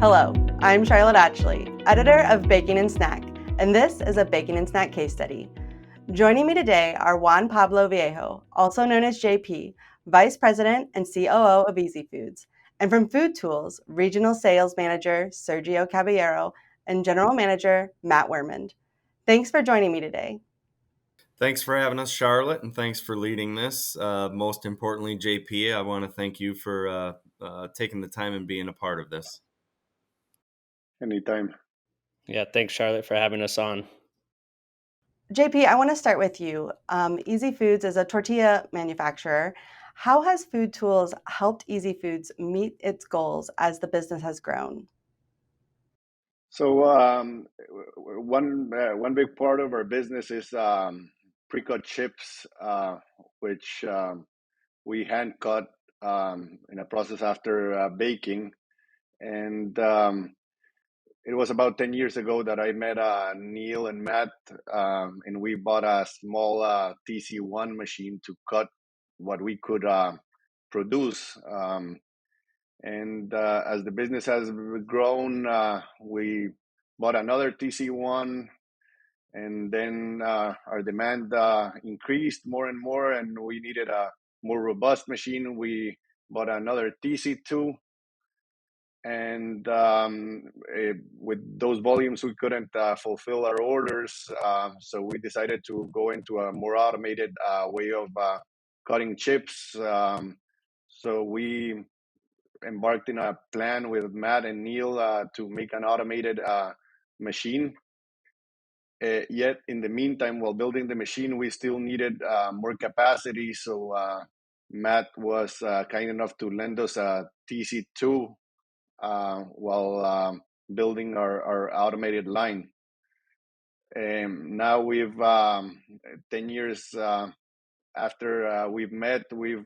Hello, I'm Charlotte Atchley, editor of Baking and Snack, and this is a Baking and Snack case study. Joining me today are Juan Pablo Viejo, also known as JP, Vice President and COO of Easy Foods, and from FoodTools, Regional Sales Manager Sergio Caballero and General Manager Matt Wermund. Thanks for joining me today. Thanks for having us, Charlotte, and thanks for leading this. Most importantly, JP, I want to thank you for taking the time and being a part of this. Anytime. Yeah, thanks, Charlotte, for having us on. JP, I want to start with you. Easy Foods is a tortilla manufacturer. How has FoodTools helped Easy Foods meet its goals as the business has grown? So one big part of our business is pre-cut chips, which we hand cut in a process after baking. And it was about 10 years ago that I met Neil and Matt, and we bought a small TC1 machine to cut what we could produce. And as the business has grown, we bought another TC1, and then our demand increased more and more, and we needed a more robust machine. We bought another TC2, and with those volumes, we couldn't fulfill our orders. So we decided to go into a more automated way of cutting chips. So we embarked in a plan with Matt and Neil to make an automated machine. Yet in the meantime, while building the machine, we still needed more capacity. So Matt was kind enough to lend us a TC2 while building our automated line. Now we've 10 years after we've met, we've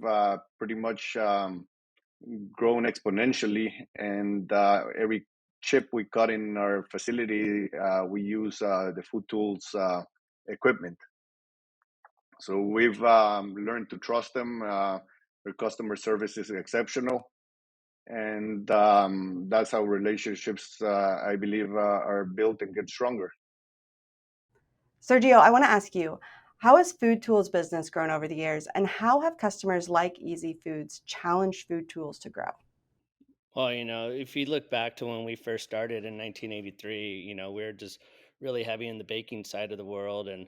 pretty much grown exponentially, and every chip we cut in our facility, we use the FoodTools equipment. So we've learned to trust them. Their customer service is exceptional, and that's how relationships, I believe, are built and get stronger. Sergio, I want to ask you, how has FoodTools business grown over the years, and how have customers like Easy Foods challenged FoodTools to grow? Well, if you look back to when we first started in 1983, we were just really heavy in the baking side of the world and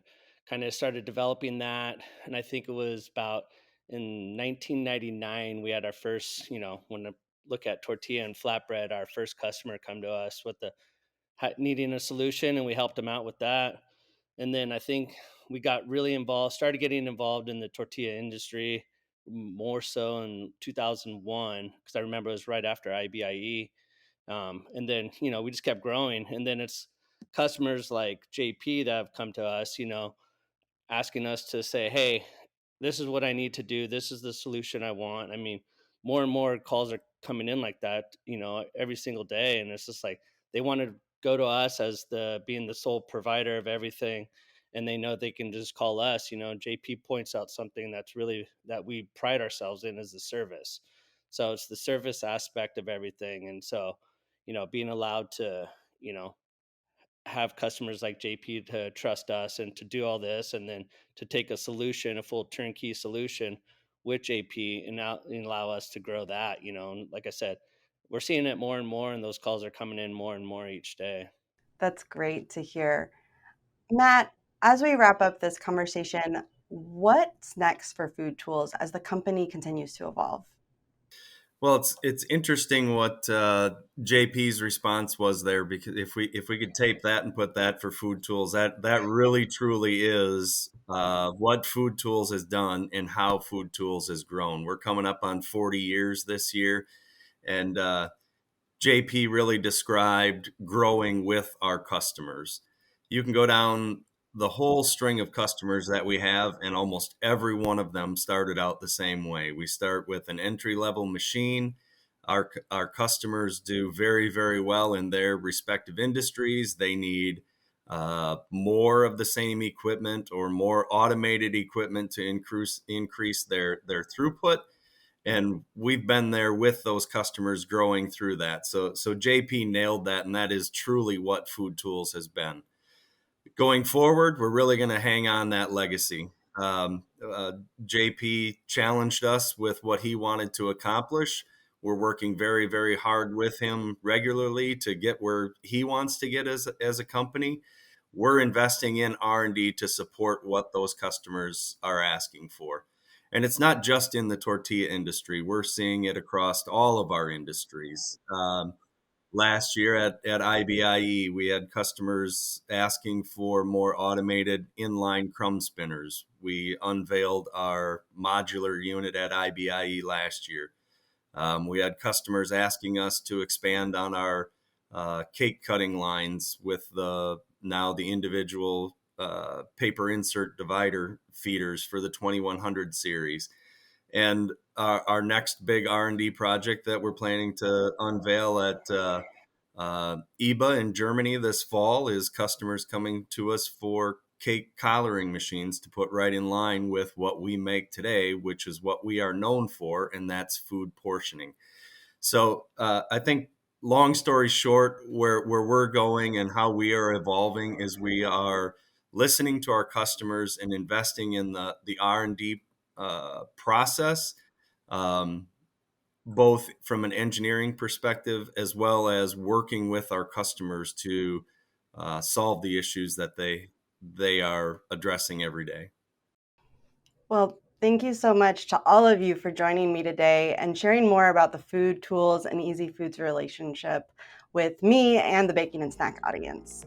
kind of started developing that. And I think it was about in 1999, we had our first, when I look at tortilla and flatbread, our first customer come to us with needing a solution, and we helped them out with that. And then I think we got really involved, started getting involved in the tortilla industry more so in 2001, because I remember it was right after IBIE. And then, we just kept growing. And then it's customers like JP that have come to us, asking us to say, hey, this is what I need to do. This is the solution I want. I mean, more and more calls are coming in like that, every single day. And it's just like they want to go to us as being the sole provider of everything. And they know they can just call us. JP points out something that we pride ourselves in is the service. So it's the service aspect of everything. And so, being allowed to, have customers like JP to trust us and to do all this, and then to take a solution, a full turnkey solution with JP, and allow us to grow that, and like I said, we're seeing it more and more, and those calls are coming in more and more each day. That's great to hear. Matt, as we wrap up this conversation, what's next for FoodTools as the company continues to evolve? Well, it's interesting what JP's response was there, because if we could tape that and put that for FoodTools, that really truly is what FoodTools has done and how FoodTools has grown. We're coming up on 40 years this year, and JP really described growing with our customers. You can go down the whole string of customers that we have, and almost every one of them started out the same way. We start with an entry-level machine. Our customers do very, very well in their respective industries. They need more of the same equipment or more automated equipment to increase their throughput. And we've been there with those customers growing through that. So JP nailed that, and that is truly what FoodTools has been. Going forward, we're really going to hang on that legacy. JP challenged us with what he wanted to accomplish. We're working very, very hard with him regularly to get where he wants to get as a company. We're investing in R&D to support what those customers are asking for. And it's not just in the tortilla industry. We're seeing it across all of our industries. Last year at IBIE, we had customers asking for more automated inline crumb spinners. We unveiled our modular unit at IBIE last year. We had customers asking us to expand on our cake cutting lines with now the individual paper insert divider feeders for the 2100 series. And our next big R&D project that we're planning to unveil at IBA in Germany this fall is customers coming to us for cake collaring machines to put right in line with what we make today, which is what we are known for, and that's food portioning. So I think, long story short, where we're going and how we are evolving is we are listening to our customers and investing in the R&D process, both from an engineering perspective as well as working with our customers to solve the issues that they are addressing every day. Well, thank you so much to all of you for joining me today and sharing more about the FoodTools and Easy Foods relationship with me and the Baking and Snack audience.